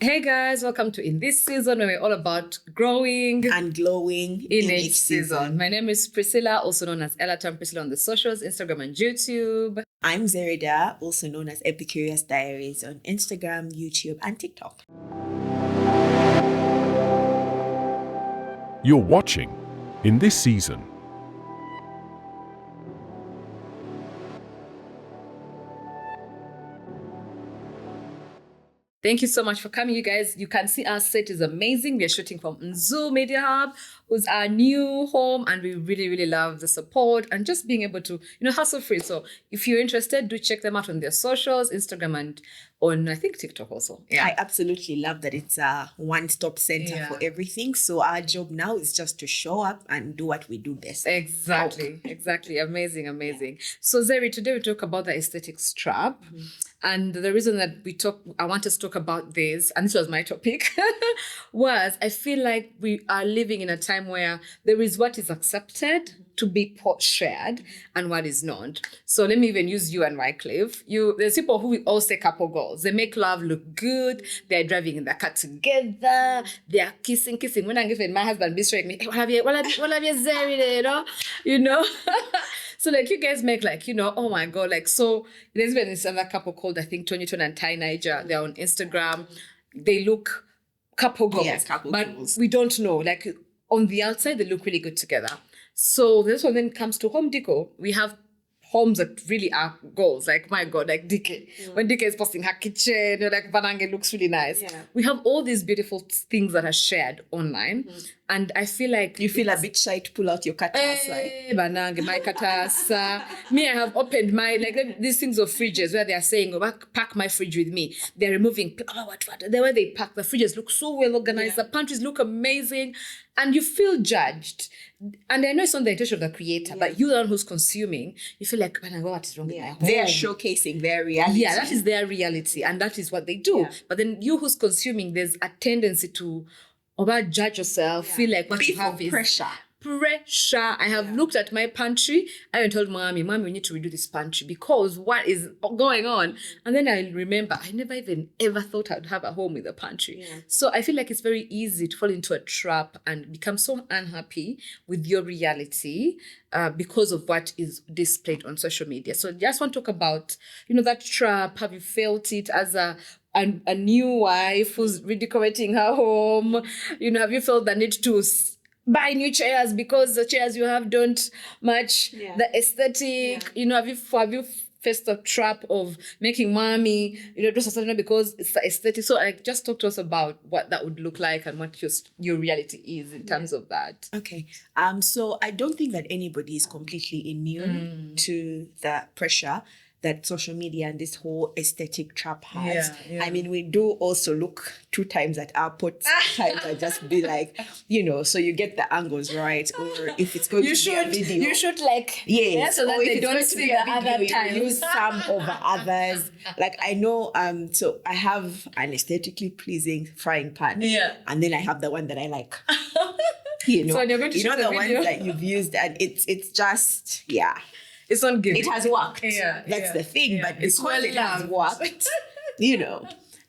Hey guys, welcome to In This Season, where we're all about growing and glowing in each season. My name is Priscilla, also known as Ella Tam Priscilla on the socials, Instagram and YouTube. I'm Zerida, also known as Epicurious Diaries on Instagram, YouTube, and TikTok. You're watching In This Season. Thank you so much for coming, you guys. You can see our set is amazing. We are shooting from Nzu Media Hub, who's our new home, and we really, really love the support and just being able to, hassle-free. So if you're interested, do check them out on their socials, Instagram and on, I think, TikTok also. Yeah, I absolutely love that it's a one-stop center for everything. So our job now is just to show up and do what we do best. Exactly. Amazing. So Zeri, today we talk about the aesthetics trap. Mm-hmm. And the reason that I want us to talk about this, and this was my topic, was I feel like we are living in a time where there is what is accepted to be shared and what is not. So let me even use you and Wycliffe. There's people who all say couple goals. They make love look good. They're driving in the car together. They are kissing. When my husband be showing me, hey, what have you Zeri, you know? So like you guys make like, oh my God, like, so there's been this other couple called, I think, Tony and Ty Niger. They're on Instagram. They look couple goals. Yes, couple goals. We don't know. Like on the outside, they look really good together. So this one then comes to home decor. We have homes that really are goals. Like, my God, like DK. When DK is posting her kitchen, like Banange looks really nice. Yeah. We have all these beautiful things that are shared online. And I feel like... You feel a bit shy to pull out your katasa. Banange, my katasa. Me, I have opened these things of fridges where they are saying, pack my fridge with me. They're removing, what. The way they pack the fridges look so well organized. Yeah. The pantries look amazing. And you feel judged. And I know it's not the intention of the creator, but you're the one who's consuming. You feel like, what is wrong with my home? They are showcasing their reality. Yeah, that is their reality. And that is what they do. Yeah. But then you who's consuming, there's a tendency to judge yourself, feel like what you have is pressure. I have looked at my pantry. I told Mommy, we need to redo this pantry because what is going on? And then I remember, I never even ever thought I'd have a home with a pantry. Yeah. So I feel like it's very easy to fall into a trap and become so unhappy with your reality because of what is displayed on social media. So I just want to talk about, that trap. Have you felt it as a new wife who's redecorating her home? Have you felt the need to buy new chairs because the chairs you have don't match the aesthetic? Yeah. Have you faced the trap of making Mommy, dress a certain way because it's the aesthetic? So just talk to us about what that would look like and what your reality is in terms of that. Okay. So I don't think that anybody is completely immune to the pressure that social media and this whole aesthetic trap has. Yeah. I mean, we do also look 2 times at our pots. Sometimes I just be like, so you get the angles right. Or if it's going to be a video. You should so that they don't see the other times. You use some over others. Like I know, so I have an aesthetically pleasing frying pan. Yeah. And then I have the one that I like. So when you're going to shoot the ones that you've used, and it's just, it's not good. It has worked. That's the thing. But because it has worked,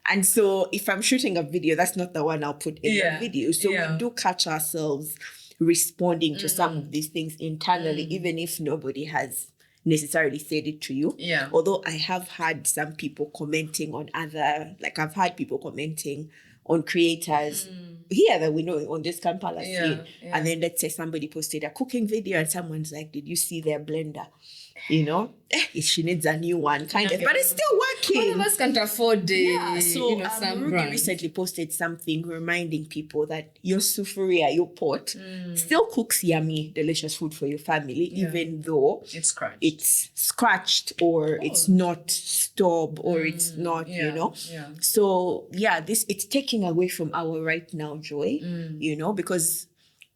And so if I'm shooting a video, that's not the one I'll put in the video. So we do catch ourselves responding to some of these things internally, even if nobody has necessarily said it to you. Yeah. Although I have had some people commenting on I've had people commenting on creators here that we know on this campus. And then let's say somebody posted a cooking video and someone's like, did you see their blender? She needs a new one, kind of, but it's still working. All of us can't afford it. Yeah, so Ruki recently posted something reminding people that your sufuria, your pot, still cooks yummy, delicious food for your family, even though it's scratched or it's not stobbed or it's not, So it's taking away from our right now joy, because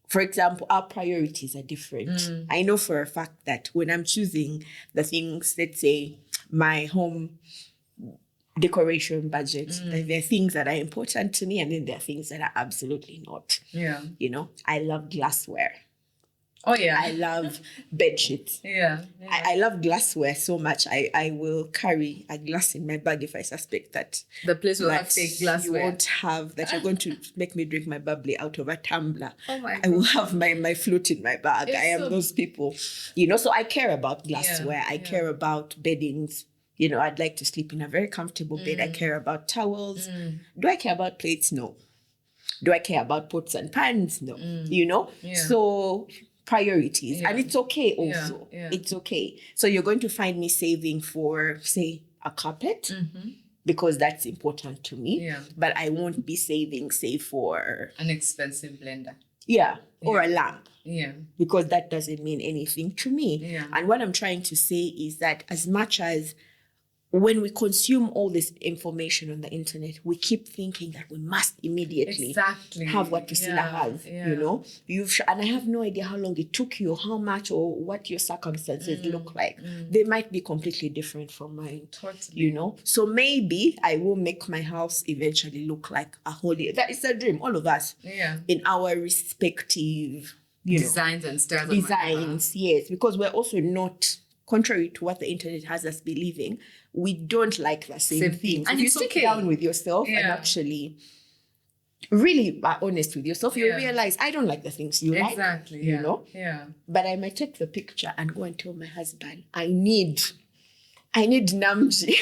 for example, our priorities are different. I know for a fact that when I'm choosing the things, let's say my home decoration budget, there are things that are important to me and then there are things that are absolutely not. Yeah. I love glassware. Oh yeah. I love bed sheets. Yeah. I love glassware so much. I will carry a glass in my bag if I suspect that The place will have fake glassware. You won't have that. You're going to make me drink my bubbly out of a tumbler. Oh my I will have my flute in my bag. I am those people, so I care about glassware. I care about beddings. I'd like to sleep in a very comfortable bed. I care about towels. Do I care about plates? No. Do I care about pots and pans? No. So priorities. And it's okay also. It's okay. So you're going to find me saving for, say, a carpet because that's important to me. Yeah. But I won't be saving, say, for an expensive blender. Or a lamp. Yeah. Because that doesn't mean anything to me. Yeah. And what I'm trying to say is that as much as when we consume all this information on the internet, we keep thinking that we must immediately have what Priscilla has, and I have no idea how long it took you, or how much, or what your circumstances look like. They might be completely different from mine, So maybe I will make my house eventually look like a holy. That is a dream, all of us, in our respective, designs and styles. Designs, yes, because we're also not. Contrary to what the internet has us believing, we don't like the same things. And if you sit down with yourself and actually really are honest with yourself, you realize I don't like the things you like. Yeah. But I might take the picture and go and tell my husband, I need Namji.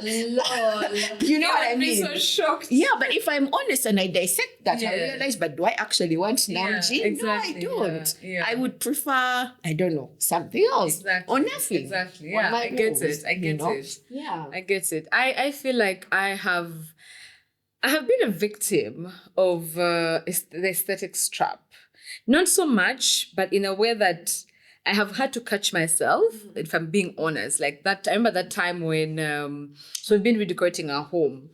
Lol. You know what I mean? I'm so shocked. Yeah, but if I'm honest and I dissect that, I realize, but do I actually want Namji? Exactly. No, I don't. I would prefer, I don't know, something else. Or nothing. Exactly. Yeah, I get it. Yeah. I get it. I feel like I have been a victim of the aesthetics trap. Not so much, but in a way that I have had to catch myself, if I'm being honest. Like that, I remember that time when, so we've been redecorating our home.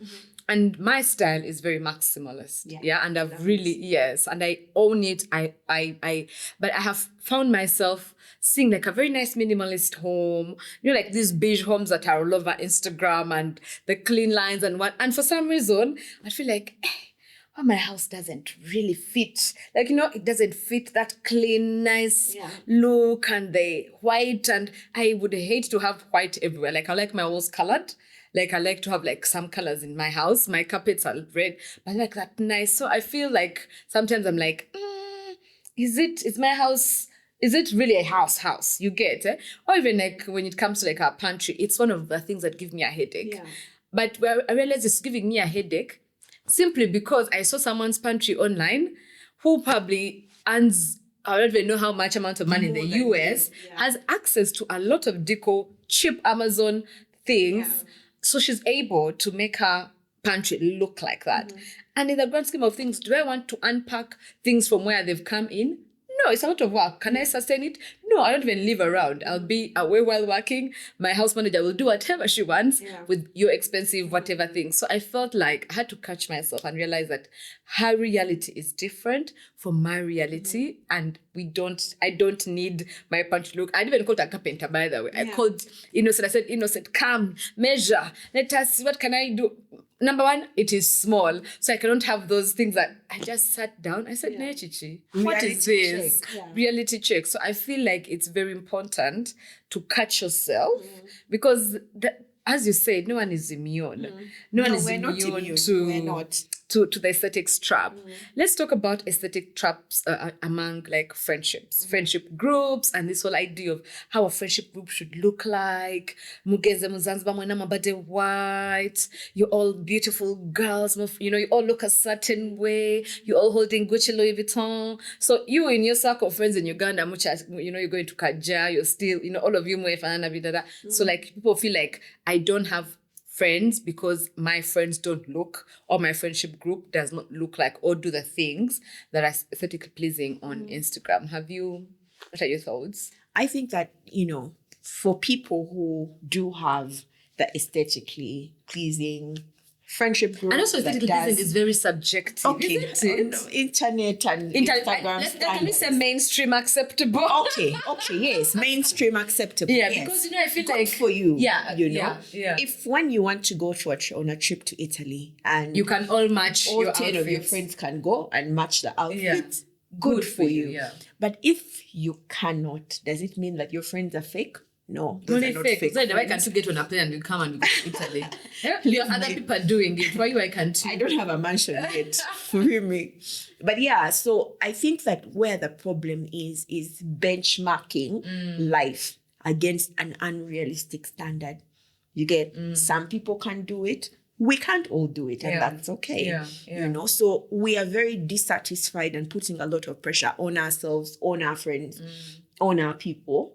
And my style is very maximalist. Yeah. And I've really, and I own it. But I have found myself seeing like a very nice minimalist home, like these beige homes that are all over Instagram and the clean lines and what. And for some reason, I feel like, my house doesn't really fit. Like, it doesn't fit that clean, nice look and the white. And I would hate to have white everywhere. Like, I like my walls colored. Like, I like to have like some colors in my house. My carpets are red, but I like that nice. So I feel like sometimes I'm like, is my house, is it really a house? You get it? Or even like when it comes to like our pantry, it's one of the things that give me a headache. Yeah. But I realize it's giving me a headache simply because I saw someone's pantry online who probably earns, I don't even know how much amount of money in the US, has access to a lot of deco, cheap Amazon things. Yeah. So she's able to make her pantry look like that. And in the grand scheme of things, do I want to unpack things from where they've come in? No, it's a lot of work. Can I sustain it? No, I don't even live around. I'll be away while working. My house manager will do whatever she wants with your expensive whatever thing. So I felt like I had to catch myself and realize that her reality is different from my reality. And I don't need my pantry look. I didn't even call a carpenter, by the way. I called Innocent. I said, Innocent, come, measure. Let us see, what can I do? Number one, it is small. So I cannot have those things that I just sat down. I said, "Nee, Chichi, what is this?" Reality check. So I feel like it's very important to catch yourself because as you said, no one is immune. No one is immune to the aesthetics trap. Let's talk about aesthetic traps among like friendship groups, and this whole idea of how a friendship group should look like. Mugeze muzanziba mwena mabade white. You're all beautiful girls. You all look a certain way. You're all holding Gucci, Louis Vuitton. So you in your circle of friends in Uganda, you're going to Kaja. You're still, all of you mwefanana bidada. So like people feel like I don't have friends because my friends don't look, or my friendship group does not look like or do the things that are aesthetically pleasing on Instagram. What are your thoughts? I think that, for people who do have the aesthetically pleasing friendship group. And also aesthetically pleasing is very subjective, isn't it? Internet and Instagram. Can we say mainstream acceptable? Okay, yes, mainstream acceptable. Yeah, yes. because I feel good like for you. Yeah, If when you want to go on a trip to Italy and you can all match all your 10 outfits. of your friends can go and match the outfit, good for you. Yeah. But if you cannot, does it mean that your friends are fake? No, those Only are not fake. fake. So why friends. can't you get on a plane and you come and you go to Italy? Your other people are doing it. Why can't you? I don't have a mansion yet, for me. But yeah, so I think that where the problem is benchmarking life against an unrealistic standard. You get some people can do it. We can't all do it, and that's okay. Yeah. You know, so we are very dissatisfied and putting a lot of pressure on ourselves, on our friends, on our people,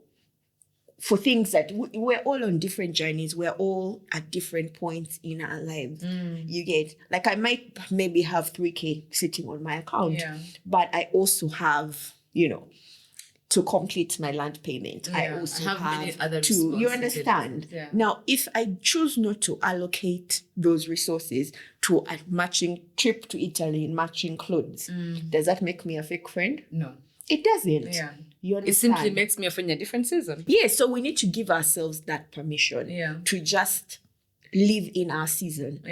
for things that we're all on different journeys. We're all at different points in our lives. You get, like, I might maybe have 3K sitting on my account, but I also have, you know, to complete my land payment. I also have many other to, you understand? Yeah. Now, if I choose not to allocate those resources to a matching trip to Italy and matching clothes, does that make me a fake friend? No. It doesn't. Yeah. You It understand? simply makes me a friend in a different season. Yeah, so we need to give ourselves that permission to just live in our season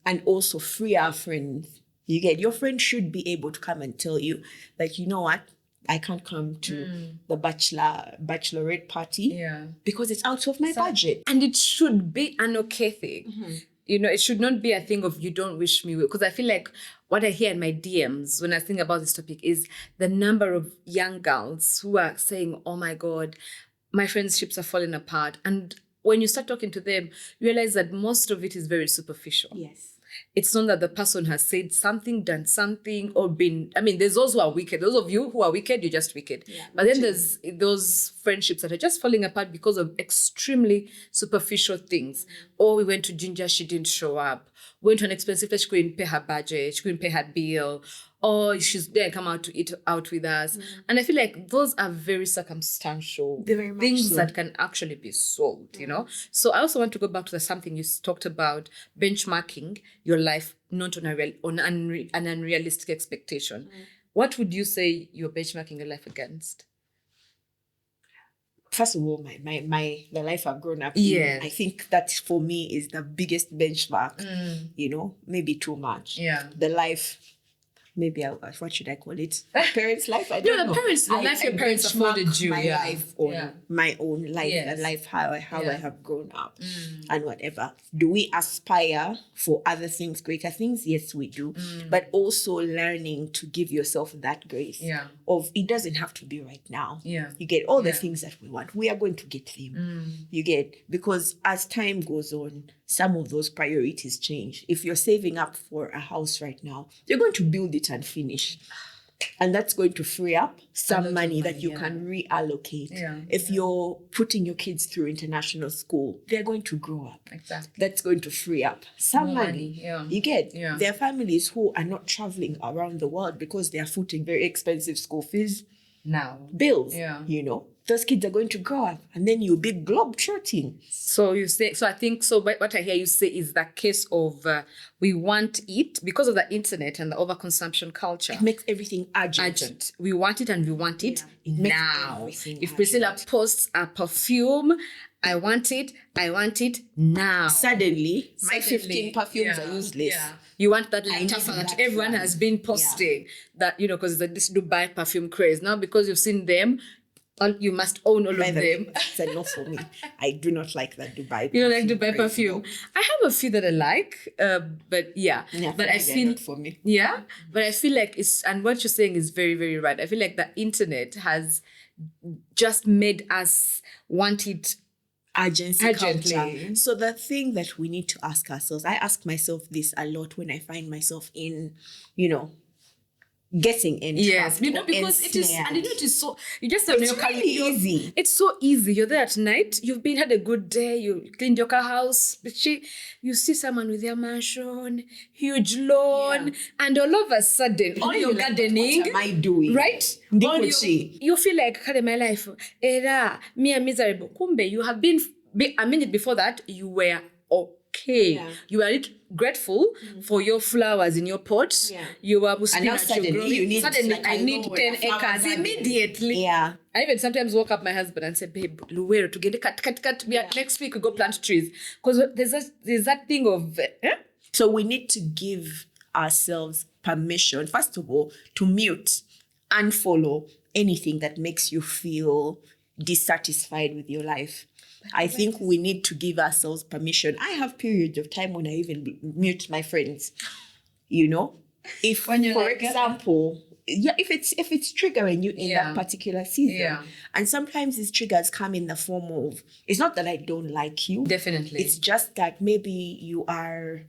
and also free our friends. You get, your friend should be able to come and tell you, like, you know what, I can't come to the bachelorette party because it's out of my budget. And it should be an okay thing. You know, it should not be a thing of you don't wish me well. Because I feel like what I hear in my DMs when I think about this topic is the number of young girls who are saying, oh my God, my friendships are falling apart. And when you start talking to them, you realize that most of it is very superficial. Yes. It's not that the person has said something, done something, or been... I mean, there's those who are wicked. Those of you who are wicked, you're just wicked. Yeah, but then there's those friendships that are just falling apart because of extremely superficial things. Or we went to Ginger, she didn't show up. Went to an expensive place, she couldn't pay her budget, she couldn't pay her bill. Or she's there, come out to eat out with us. And I feel like those are very circumstantial things that can actually be solved, you know? So I also want to go back to something you talked about, benchmarking your life not on an unrealistic expectation. What would you say you're benchmarking your life against? First of all, the life I've grown up in, I think that for me is the biggest benchmark, you know, maybe too much. Yeah. The life... Maybe what should I call it? Parents' life? I don't know. The life your parents afforded you. My life on my own life, the life how I have grown up and whatever. Do we aspire for other things, greater things? Yes, we do. But also learning to give yourself that grace of it doesn't have to be right now. Yeah. You get all the things that we want. We are going to get them. You get, because as time goes on, some of those priorities change. If you're saving up for a house right now, you're going to build it and finish. And that's going to free up some money that you can reallocate. If you're putting your kids through international school, they're going to grow up. Exactly. That's going to free up some money. You get, there are families who are not traveling around the world because they are footing very expensive school fees. Now. Bills, you know. Those kids are going to grow up and then you'll be globe-trotting. So you say, so I think, so what I hear you say is the case of we want it because of the internet and the overconsumption culture. It makes everything urgent. We want it and we want it now. If Priscilla posts a perfume, I want it now. Suddenly, my 15 perfumes are useless. You want that Lattafa that everyone has been posting. That, you know, because this Dubai perfume craze. Now, because you've seen them, you must own all of them. That's a no for me. I do not like that Dubai. You don't like Dubai perfume? I have a few that I like, but but I feel not for me. But I feel like it's, and what you're saying is very, very right. I feel like the internet has just made us want it urgently. Culture. So the thing that we need to ask ourselves, I ask myself this a lot when I find myself in, you know, getting in. Yes, you know, because it is, and you know, it is so, you just have it's really easy. It's so easy. You're there at night, you've had a good day, you cleaned your car house, you see someone with their mansion, huge lawn, and all of a sudden, all your gardening, what am I doing? Right? You feel like, my life, me are miserable. Kumbe, you have been, a minute before that, you were okay. You are grateful for your flowers in your pot. You were and now suddenly I need 10 acres immediately. I even sometimes woke up my husband and said, babe, Luwero, to get cut. Next week we go plant trees. Because there's that thing of... So we need to give ourselves permission, first of all, to mute unfollow anything that makes you feel dissatisfied with your life. I think we need to give ourselves permission. I have periods of time when I even mute my friends, you know? If, for example, if it's triggering you in that particular season, and sometimes these triggers come in the form of, it's not that I don't like you. Definitely. It's just that maybe you are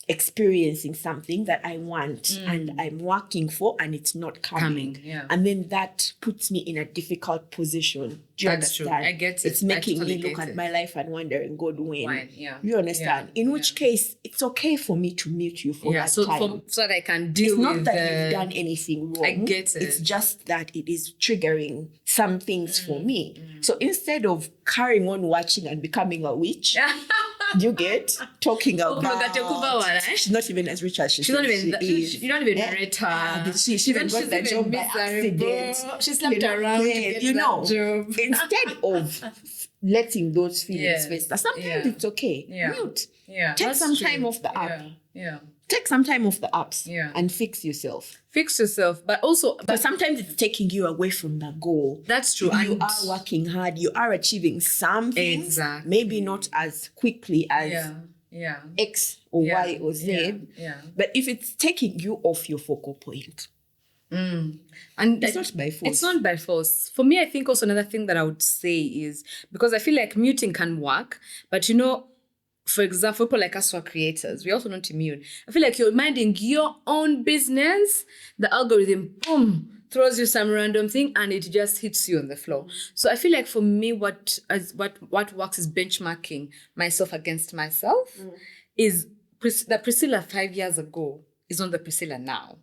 experiencing something that I want and I'm working for, and it's not coming. And then that puts me in a difficult position. Do you understand? True. I get it. It's making me look at my life and wondering, God, when? You understand? In which case, it's okay for me to mute you for that time. So that I can deal with it's not that you've done anything wrong. I get it. It's just that it is triggering some things for me. So instead of carrying on watching and becoming a witch, you get talking about she's not even as rich as she's not even you don't even rate her. She even got that job by accident. She slept around to get that job. Instead of letting those feelings fester, sometimes it's okay. Mute. Take some time off the app. Take some time off the apps and fix yourself. But sometimes it's taking you away from the goal. That's true. You are working hard. You are achieving something. Exactly. Maybe not as quickly as X or Y or Z. But if it's taking you off your focal point, and it's not by force. It's not by force. For me, I think also another thing that I would say is, because I feel like muting can work, but you know, for example, people like us who are creators, we're also not immune. I feel like you're minding your own business, the algorithm, boom, throws you some random thing and it just hits you on the floor. So I feel like for me, what works is benchmarking myself against myself. Is the Priscilla 5 years ago is not the Priscilla now.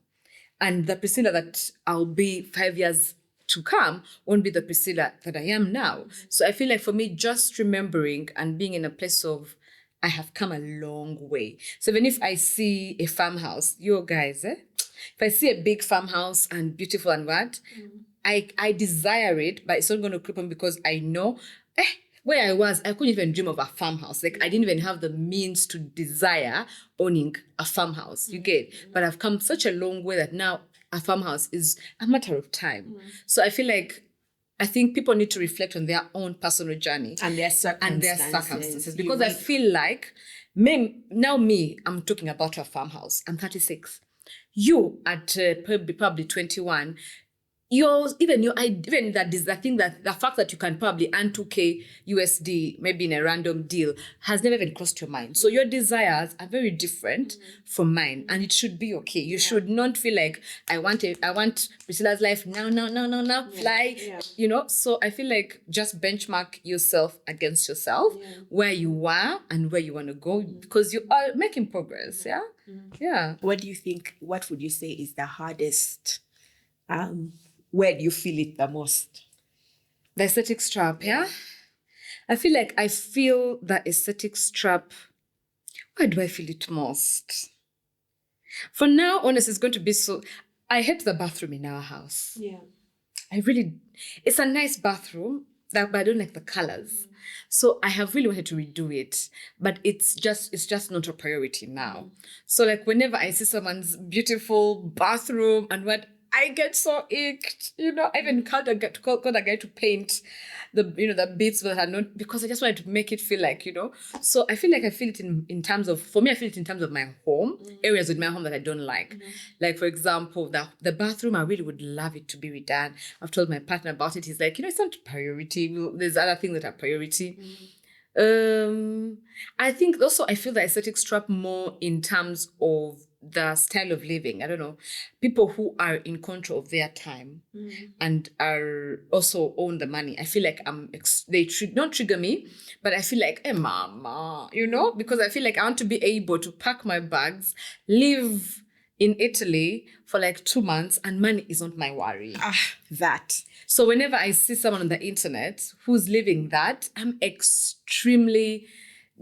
And the Priscilla that I'll be 5 years to come won't be the Priscilla that I am now. So I feel like for me, just remembering and being in a place of, I have come a long way. So even if I see a farmhouse, you guys, if I see a big farmhouse and beautiful and what, I desire it, but it's not going to creep on because I know, where I was, I couldn't even dream of a farmhouse. Like I didn't even have the means to desire owning a farmhouse. You get? But I've come such a long way that now a farmhouse is a matter of time. So I feel like, I think people need to reflect on their own personal journry and their circumstances. Because I feel like I'm talking about a farmhouse. I'm 36. You at probably 21. The fact that you can probably earn 2K USD maybe in a random deal has never even crossed your mind. So your desires are very different from mine, and it should be okay. You should not feel like I want Priscilla's life now, fly. You know. So I feel like just benchmark yourself against yourself, where you are and where you want to go, because you are making progress. What do you think? What would you say is the hardest? Where do you feel it the most? The aesthetics trap, I feel like I feel the aesthetics trap. Where do I feel it most? For now, honestly, it's going to be so... I hate the bathroom in our house. It's a nice bathroom, but I don't like the colors. So I have really wanted to redo it, but it's just not a priority now. So like whenever I see someone's beautiful bathroom and what, I get so icked, you know. I even called a guy to paint the bits that are not, because I just wanted to make it feel like, you know. So I feel it in terms of, for me, I feel it in terms of my home, areas with my home that I don't like. Like, for example, the bathroom, I really would love it to be redone. I've told my partner about it. He's like, you know, it's not priority. There's other things that are priority. I think also I feel the aesthetics trap more in terms of the style of living. I don't know, people who are in control of their time and are also own the money. I feel like they should not trigger me, but I feel like, hey, mama, you know, because I feel like I want to be able to pack my bags, live in Italy for like 2 months, and money is not my worry. That. So whenever I see someone on the internet who's living that, I'm extremely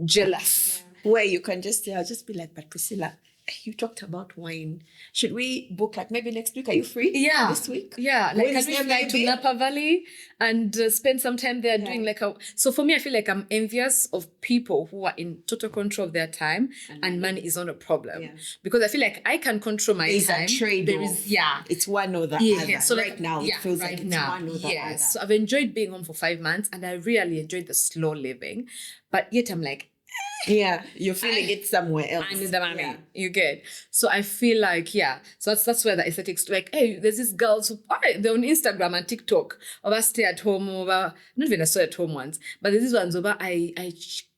jealous. Where you can just say, I'll just be like, but Priscilla, you talked about wine. Should we book like maybe next week? Are you free? Yeah. This week? Yeah. Like, can we Wednesday, fly to maybe? Napa Valley and spend some time there doing like so for me, I feel like I'm envious of people who are in total control of their time and money is not a problem. Yeah. Because I feel like I can control my There's time. a trade-off. It's one or the other. So right now, it feels like it's one or the other. So I've enjoyed being home for 5 months and I really enjoyed the slow living. But yet I'm like, yeah, you're feeling it somewhere else. I need the money. You get. So I feel like, so that's where the aesthetics, like, hey, there's these girls who they're on Instagram and TikTok over stay at home over, not even a stay at home ones, but there's these ones over I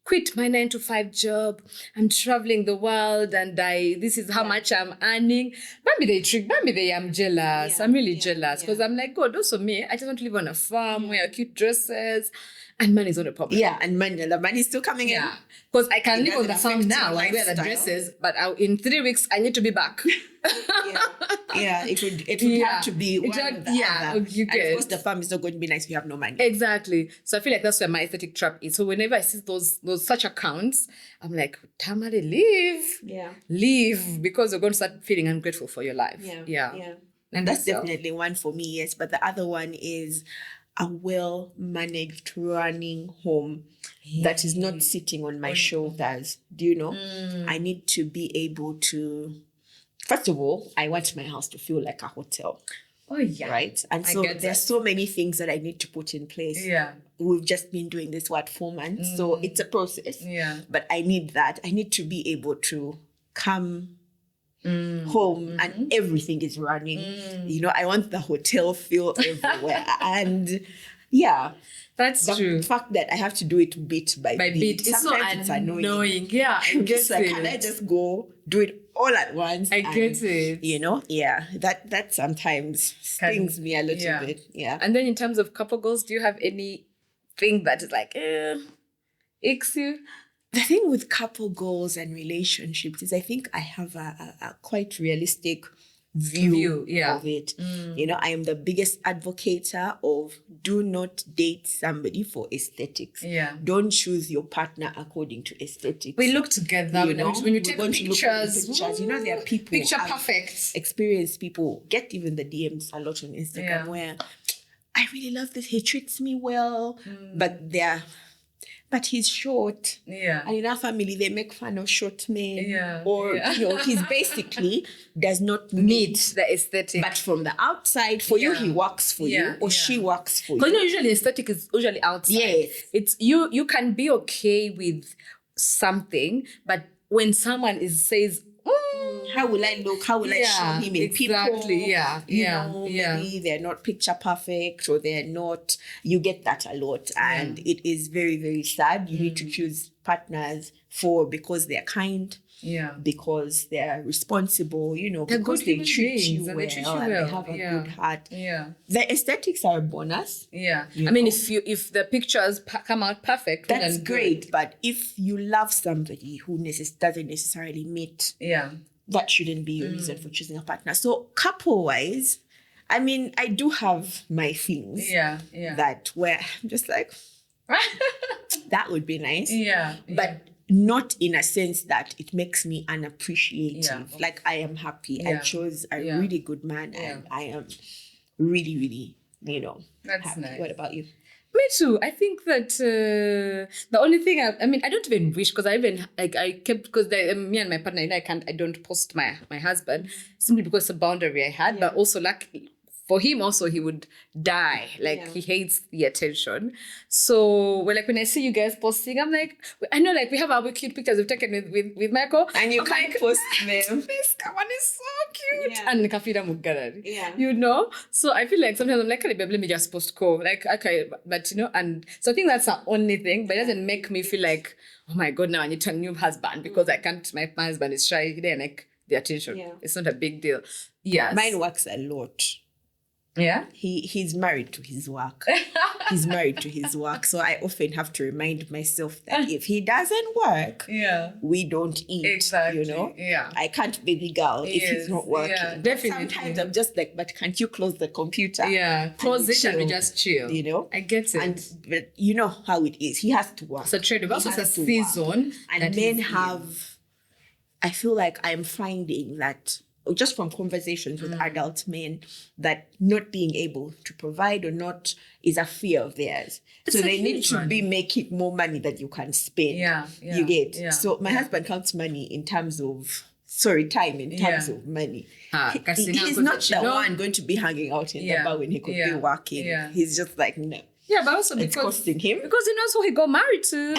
quit my 9-to-5 job. I'm traveling the world and this is how much I'm earning. Maybe I'm jealous. I'm really jealous because I'm like, God, also me, I just want to live on a farm, wear cute dresses. And money is not a problem. Yeah, and the money is still coming in. Because I can live on the farm now and wear the dresses, but in 3 weeks, I need to be back. It would have to be one or the other. And of course, the farm is not going to be nice if you have no money. Exactly. So I feel like that's where my aesthetic trap is. So whenever I see those such accounts, I'm like, Tamale, leave. Leave, because you're going to start feeling ungrateful for your life. And that's definitely one for me, yes. But the other one is a well-managed running home that is not sitting on my shoulders. Do you know? I need to be able to, first of all, I want my house to feel like a hotel. Oh, yeah. Right? And so there's so many things that I need to put in place. Yeah. We've just been doing this, 4 months? So it's a process. Yeah. But I need that. I need to be able to come home and everything is running. You know, I want the hotel feel everywhere. And that's true. The fact that I have to do it bit by bit. It's sometimes so it's annoying. Yeah, I'm just like, can I just go do it all at once? I get it. You know, that sometimes stings me a little bit. Yeah. And then in terms of couple goals, do you have anything that is like, icks you? The thing with couple goals and relationships is I think I have a quite realistic view of it. You know, I am the biggest advocator of do not date somebody for aesthetics. Don't choose your partner according to aesthetics. We look together. You know, when you take pictures, you know, there are people, picture perfect, experienced people, get even the DMs a lot on Instagram where I really love this. He treats me well, but he's short. And in our family, they make fun of short men. You know, he's basically does not meet the aesthetic. But from the outside, for you, he works for you or she works for you. Because usually aesthetic is usually outside. Yes. It's you can be okay with something, but when someone says, how will I look? How will I show him in people? You know, maybe they're not picture perfect or they're not. You get that a lot. And it is very, very sad. You need to choose partners because they're kind. Because they're responsible, you know, because they treat you well and they have a good heart. The aesthetics are a bonus. I mean, if the pictures come out perfect, that's great. But if you love somebody who doesn't necessarily meet, that shouldn't be your reason for choosing a partner. So couple-wise, I mean, I do have my things that where I'm just like, that would be nice. But not in a sense that it makes me unappreciative. Like I am happy. I chose a really good man and I am really, really, you know, that's happy. Nice. What about you? Me too. I think that the only thing I mean, I don't even wish because I kept because me and my partner, you know, I don't post my husband simply because it's a boundary I had, but also luckily for him also he would die. Like he hates the attention. So when I see you guys posting, I'm like, I know like we have our cute pictures we've taken with Michael. And you can't post them. This one is so cute. And Kafida Mugarari. You know? So I feel like sometimes I'm like, let me just post like okay, but you know, and so I think that's the only thing, but it doesn't make me feel like, oh my god, now I need a new husband because I can't, my husband is shy. He didn't like the attention. It's not a big deal. Mine works a lot. He's married to his work. So I often have to remind myself that if he doesn't work, we don't eat. Exactly. You know? I can't be the girl if he's not working. Definitely. Sometimes I'm just like, but can't you close the computer? Close it and we just chill. You know? I get it. But you know how it is. He has to work. It's a trade-off. Also, it's a season. And men have I feel like I'm finding that just from conversations with adult men, that not being able to provide or not is a fear of theirs. So they need to be making more money that you can spend. You get. So my husband counts money in terms of time in terms of money. He's not the one going to be hanging out in the bar when he could be working. He's just like, no. Yeah, but also it's costing him. Because he knows who he got married to.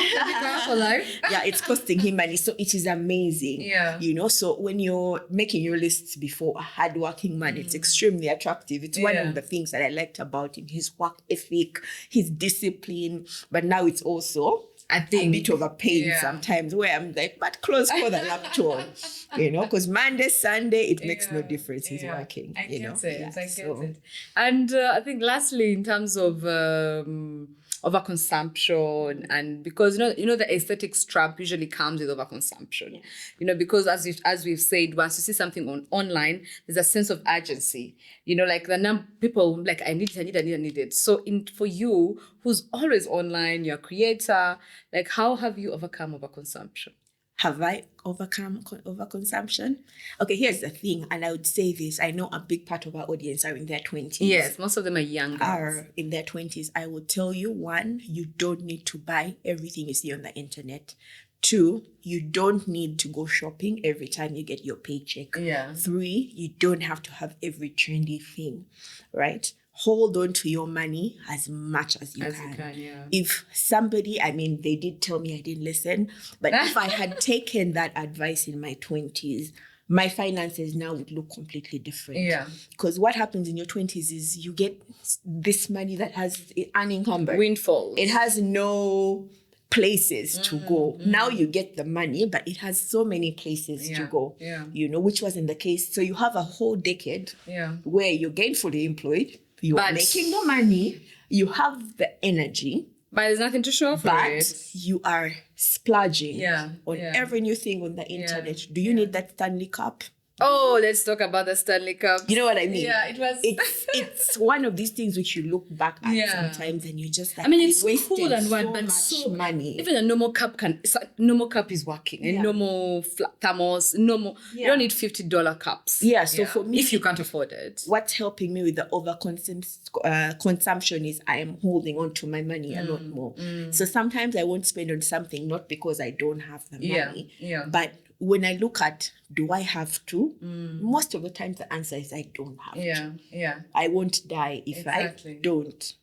For life. Yeah, it's costing him money. So it is amazing. You know, so when you're making your lists before a hardworking man, it's extremely attractive. It's one of the things that I liked about him, his work ethic, his discipline. But now it's also a bit of a pain sometimes where I'm like, but close for the laptop, you know, because Monday, Sunday, it makes no difference. He's working. I get it. And I think lastly, in terms of overconsumption, and because you know the aesthetics trap usually comes with overconsumption, you know, because as we've said, once you see something online, there's a sense of urgency, you know, like the people like I need it. So for you who's always online, you're a creator, like how have you overcome overconsumption? Have I overcome overconsumption? Okay, here's the thing, and I would say this. I know a big part of our audience are in their 20s. Yes, most of them are younger. Are in their 20s. I will tell you, 1, you don't need to buy everything you see on the internet. 2, you don't need to go shopping every time you get your paycheck. 3, you don't have to have every trendy thing, right? Hold on to your money as much as you can. If somebody, they did tell me, I didn't listen, but if I had taken that advice in my 20s, my finances now would look completely different. Because what happens in your 20s is you get this money that has unencumbered. Windfall. It has no places to go. Now you get the money, but it has so many places to go, you know, which wasn't the case. So you have a whole decade where you're gainfully employed. You are making the money, you have the energy. But there's nothing to show for it. But you are splurging on every new thing on the internet. Do you need that Stanley Cup? Oh, let's talk about the Stanley Cup. You know what I mean? Yeah, it was. It's one of these things which you look back at sometimes and you just like. It's cool and one, but so money. Even a normal cup is working. And normal thermos, normal. You don't need $50 cups. Yeah. So for me, if you can't afford it, what's helping me with the consumption is I am holding on to my money a lot more. So sometimes I won't spend on something not because I don't have the money, but when I look at, do I have to? Most of the time the answer is I don't have to. I won't die if I don't.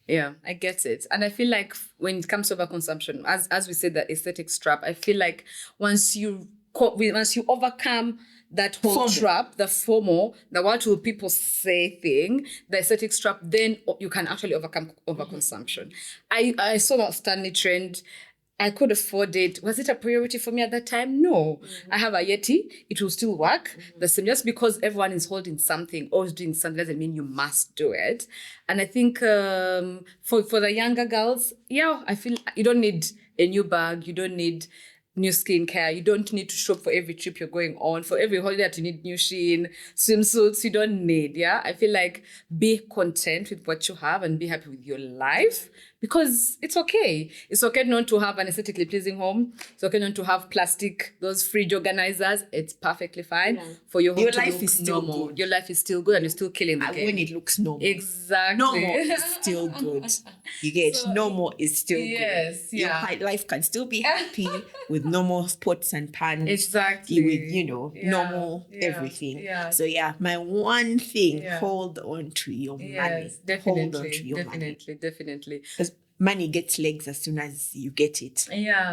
Yeah, I get it. And I feel like when it comes to overconsumption, as we said, the aesthetics trap, I feel like once you overcome that whole trap, the FOMO, the what will people say thing, the aesthetics trap, then you can actually overcome overconsumption. I saw that Stanley trend. I could afford it. Was it a priority for me at that time? No. I have a Yeti. It will still work. The same. Just because everyone is holding something or is doing something doesn't mean you must do it. And I think for the younger girls, I feel you don't need a new bag. You don't need new skincare. You don't need to shop for every trip you're going on. For every holiday, you need new Shein, swimsuits. You don't need, I feel like be content with what you have and be happy with your life because it's okay. It's okay not to have an aesthetically pleasing home. It's okay not to have those fridge organizers. It's perfectly fine for your home your to life look is still normal. good. Your life is still good and you're still killing the game. When it looks normal. Exactly. Normal is still good. You get normal is still good. Your life can still be happy with normal pots and pans. Exactly. With, normal everything. So my one thing, hold on to your money. Definitely. Hold on to your money. Definitely. Because money gets legs as soon as you get it.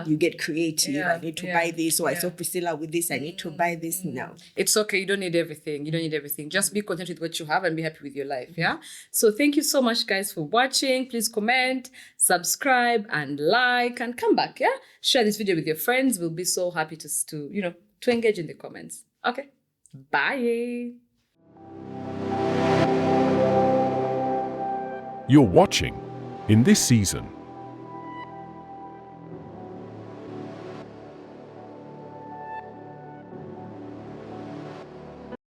You get creative. I need to buy this. So I saw Priscilla with this. I need to buy this now. It's okay. You don't need everything. Just be content with what you have and be happy with your life. So thank you so much, guys, for watching. Please comment, subscribe, and like, and come back. Share this video with your friends. We'll be so happy to engage in the comments. Okay. Bye. You're watching In This Season.